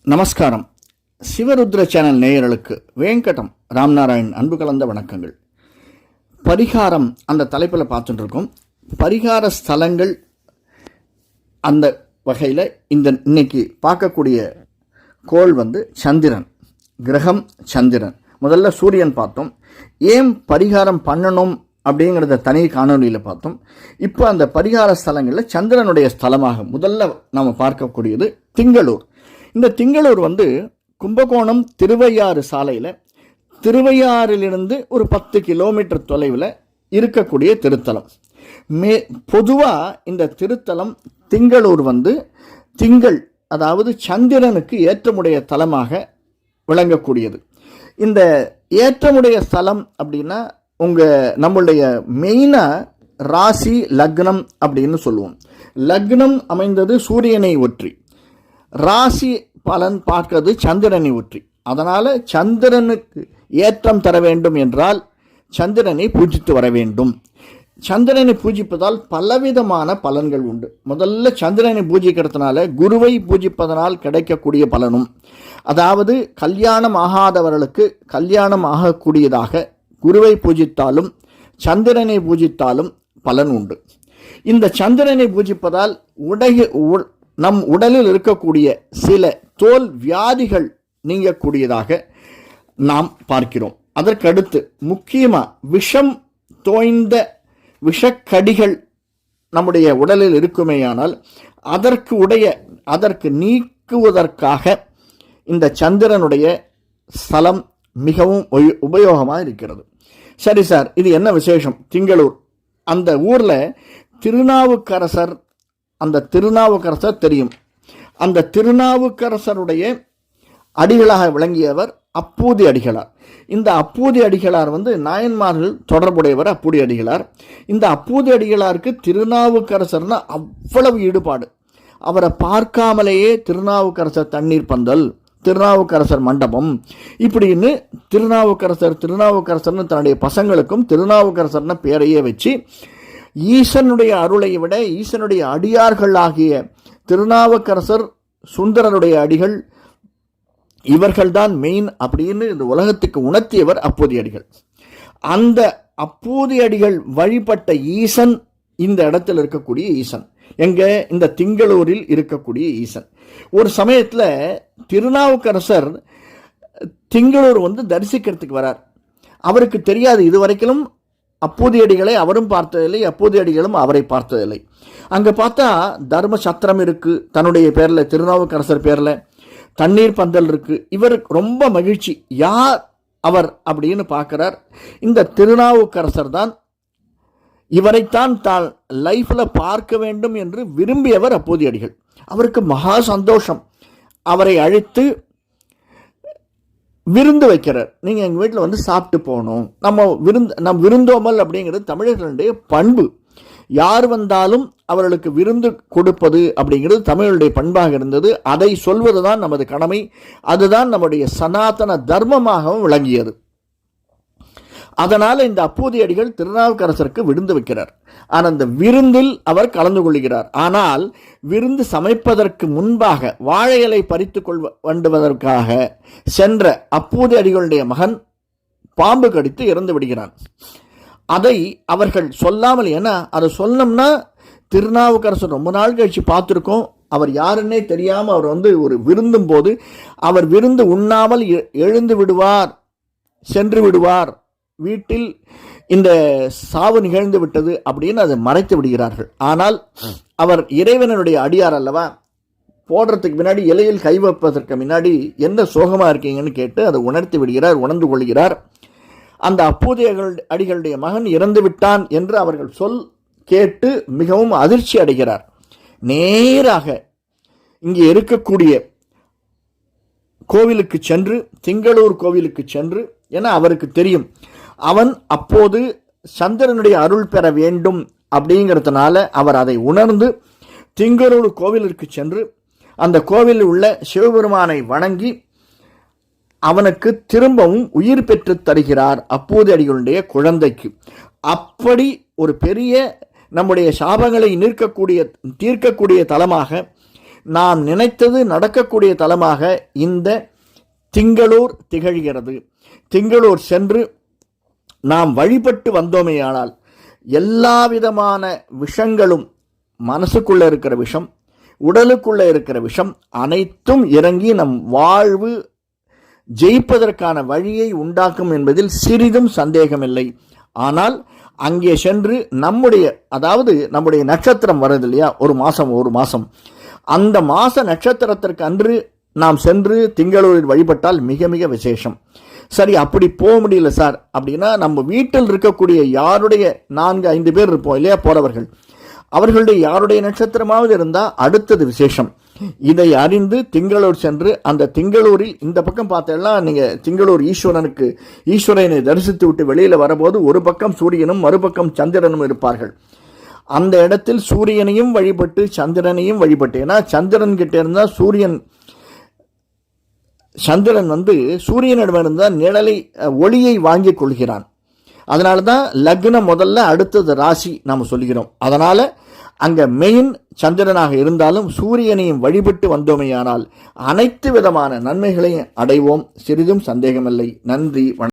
நமஸ்காரம். சிவருத்ர சேனல் நேயர்களுக்கு வெங்கடம் ராம்நாராயண் அன்பு கலந்த வணக்கங்கள். பரிகாரம் அந்த தலைப்பில் பார்த்துட்டு இருக்கோம். பரிகார ஸ்தலங்கள் அந்த வகையில் இன்னைக்கு பார்க்கக்கூடிய கோள் சந்திரன் கிரகம். சந்திரன் முதல்ல சூரியன் பார்த்தோம். ஏன் பரிகாரம் பண்ணணும் அப்படிங்கிறத தனி காணொலியில் பார்த்தோம். இப்போ அந்த பரிகார ஸ்தலங்களில் சந்திரனுடைய ஸ்தலமாக முதல்ல நாம் பார்க்கக்கூடியது திங்களூர். இந்த திங்களூர் கும்பகோணம் திருவையாறு சாலையில், திருவையாறிலிருந்து ஒரு 10 கிலோமீட்டர் தொலைவில் இருக்கக்கூடிய திருத்தலம். பொதுவாக இந்த திருத்தலம் திங்களூர் திங்கள், அதாவது சந்திரனுக்கு ஏற்றமுடைய தலமாக விளங்கக்கூடியது. இந்த ஏற்றமுடைய ஸ்தலம் அப்படின்னா நம்மளுடைய மெயினாக ராசி லக்னம் அப்படின்னு சொல்லுவோம். லக்னம் அமைந்தது சூரியனை ஒற்றி, ராசி பலன் பார்க்கிறது சந்திரனை ஒற்றி. அதனால் சந்திரனுக்கு ஏற்றம் தர வேண்டும் என்றால் சந்திரனை பூஜித்து வர வேண்டும். சந்திரனை பூஜிப்பதால் பலவிதமான பலன்கள் உண்டு. முதல்ல சந்திரனை பூஜிக்கிறதுனால குருவை பூஜிப்பதனால் கிடைக்கக்கூடிய பலனும், அதாவது கல்யாணம் ஆகாதவர்களுக்கு கல்யாணம் ஆகக்கூடியதாக குருவை பூஜித்தாலும் சந்திரனை பூஜித்தாலும் பலன் உண்டு. இந்த சந்திரனை பூஜிப்பதால் நம் உடலில் இருக்கக்கூடிய சில தோல் வியாதிகள் நீங்கக்கூடியதாக நாம் பார்க்கிறோம். அதற்கடுத்து முக்கியமாக விஷம் தோய்ந்த விஷக்கடிகள் நம்முடைய உடலில் இருக்குமேயானால் அதற்கு நீக்குவதற்காக இந்த சந்திரனுடைய ஸ்தலம் மிகவும் உபயோகமாக இருக்கிறது. சரி சார், இது என்ன விசேஷம்? திங்களூர் அந்த ஊரில் திருநாவுக்கரசர் தெரியும். அந்த திருநாவுக்கரசருடைய அடிகளாக விளங்கியவர் அப்பூதி அடிகளார். இந்த அப்பூதி அடிகளார் நாயன்மார்கள் தொடர்புடையவர் அப்பூதி அடிகளார். இந்த அப்பூதி அடிகளாருக்கு திருநாவுக்கரசர்னா அவ்வளவு ஈடுபாடு. அவரை பார்க்காமலேயே திருநாவுக்கரசர் தண்ணீர் பந்தல், திருநாவுக்கரசர் மண்டபம் இப்படின்னு திருநாவுக்கரசர்னு தன்னுடைய பசங்களுக்கும் திருநாவுக்கரசர்னு பேரையே வச்சு ஈசனுடைய அருளை விட ஈசனுடைய அடியார்கள் ஆகிய திருநாவுக்கரசர், சுந்தரனுடைய அடிகள் இவர்கள்தான் மெயின் அப்படின்னு இந்த உலகத்துக்கு உணர்த்தியவர் அப்பூதி அடிகள். அந்த அப்பூதி அடிகள் வழிபட்ட ஈசன் இந்த இடத்தில் இருக்கக்கூடிய ஈசன். இந்த திங்களூரில் இருக்கக்கூடிய ஈசன். ஒரு சமயத்தில் திருநாவுக்கரசர் திங்களூர் தரிசிக்கிறதுக்கு வரார். அவருக்கு தெரியாது, இதுவரைக்கும் அப்பூதி அடிகளை அவரும் பார்த்ததில்லை, அப்பூதி அடிகளும் அவரை பார்த்ததில்லை. அங்கே பார்த்தா தர்ம சத்திரம் இருக்குது, தன்னுடைய பேரில் திருநாவுக்கரசர் பேரில் தண்ணீர் பந்தல் இருக்குது. இவர் ரொம்ப மகிழ்ச்சி. யார் அவர் அப்படின்னு பார்க்குறார். இந்த திருநாவுக்கரசர் தான், இவரைத்தான் தான் லைஃப்பில் பார்க்க வேண்டும் என்று விரும்பியவர் அப்பூதி அடிகள். அவருக்கு மகா சந்தோஷம். அவரை அழைத்து விருந்து வைக்கிறார். நீங்கள் எங்கள் வீட்டில் சாப்பிட்டு போகணும். நம் விருந்தோமல் அப்படிங்கிறது தமிழர்களுடைய பண்பு. யார் வந்தாலும் அவர்களுக்கு விருந்து கொடுப்பது அப்படிங்கிறது தமிழருடைய பண்பாக இருந்தது. அதை சொல்வது தான் நமது கடமை. அதுதான் நம்முடைய சனாதன தர்மமாகவும் விளங்கியது. அதனால் இந்த அப்பூதி அடிகள் திருநாவுக்கரசருக்கு விருந்து வைக்கிறார். ஆனால் அந்த விருந்தில் அவர் கலந்து கொள்கிறார். ஆனால் விருந்து சமைப்பதற்கு முன்பாக வாழை இலை பறித்து வேண்டுவதற்காக சென்ற அப்பூதி அடிகளுடைய மகன் பாம்பு கடித்து இறந்து விடுகிறான். அதை அவர்கள் சொல்லாமல், ஏன்னா அதை சொன்னோம்னா திருநாவுக்கரசர் ரொம்ப நாள் கழிச்சு பார்த்துருக்கோம், அவர் யாருன்னே தெரியாமல் அவர் ஒரு விருந்தும் போது அவர் விருந்து உண்ணாமல் எழுந்து விடுவார், சென்று விடுவார், வீட்டில் இந்த சாவு நிகழ்ந்து விட்டது அப்படின்னு அதை மறைத்து விடுகிறார்கள். ஆனால் அவர் இறைவனுடைய அடியார் அல்லவா, போடுறதுக்கு முன்னாடி இலையில் கை வைப்பதற்கு முன்னாடி என்ன சோகமாக இருக்கீங்கன்னு கேட்டு அதை உணர்த்தி விடுகிறார், உணர்ந்து கொள்கிறார். அந்த அப்பூதி அடிகளுடைய மகன் இறந்து விட்டான் என்று அவர்கள் சொல் கேட்டு மிகவும் அதிர்ச்சி அடைகிறார். நேராக இங்கே இருக்கக்கூடிய கோவிலுக்கு சென்று, திங்களூர் கோவிலுக்கு சென்று, ஏன்னா அவருக்கு தெரியும் அவன் அப்போது சந்திரனுடைய அருள் பெற வேண்டும் அப்படிங்கிறதுனால அவர் அதை உணர்ந்து திங்களூர் கோவிலிற்கு சென்று அந்த கோவிலில் உள்ள சிவபெருமானை வணங்கி அவனுக்கு திரும்பவும் உயிர் பெற்று தருகிறார் அப்பூதி அடிகளுடைய குழந்தைக்கு. அப்படி ஒரு பெரிய நம்முடைய சாபங்களை தீர்க்கக்கூடிய தலமாக நாம் நினைத்தது நடக்கக்கூடிய தலமாக இந்த திங்களூர் திகழ்கிறது. திங்களூர் சென்று நாம் வழிபட்டு வந்தோமேயானால் எல்லா விதமான விஷங்களும், மனசுக்குள்ள இருக்கிற விஷம், உடலுக்குள்ள இருக்கிற விஷம் அனைத்தும் இறங்கி நம் வாழ்வு ஜெயிப்பதற்கான வழியை உண்டாக்கும் என்பதில் சிறிதும் சந்தேகமில்லை. ஆனால் அங்கே சென்று நம்முடைய நட்சத்திரம் வருது இல்லையா, ஒரு மாசம், அந்த மாச நட்சத்திரத்திற்கு அன்று நாம் சென்று திங்களூரில் வழிபட்டால் மிக மிக விசேஷம். சரி, அப்படி போக முடியல சார் அப்படின்னா, நம்ம வீட்டில் இருக்கக்கூடிய யாருடைய 4-5 பேர் இருப்போம் இல்லையா போறவர்கள், அவர்களுடைய யாருடைய நட்சத்திரமாவது இருந்தால் அடுத்தது விசேஷம். இதை அறிந்து திங்களூர் சென்று, அந்த திங்களூரில் இந்த பக்கம் பார்த்தேன்னா நீங்கள் திங்களூர் ஈஸ்வரனை தரிசித்து விட்டு வெளியில் வரும்போது ஒரு பக்கம் சூரியனும் மறுபக்கம் சந்திரனும் இருப்பார்கள். அந்த இடத்தில் சூரியனையும் வழிபட்டு சந்திரனையும் வழிபட்டு, ஏன்னா சந்திரன் கிட்ட இருந்தால் சந்திரன் சூரியனிடமிருந்தால் ஒளியை வாங்கி கொள்கிறான். அதனால தான் லக்னம் முதல்ல, அடுத்தது ராசி நாம் சொல்கிறோம். அதனால அங்க மெயின் சந்திரனாக இருந்தாலும் சூரியனையும் வழிபட்டு வந்தோமேயானால் அனைத்து விதமான நன்மைகளையும் அடைவோம், சிறிதும் சந்தேகமில்லை. நன்றி.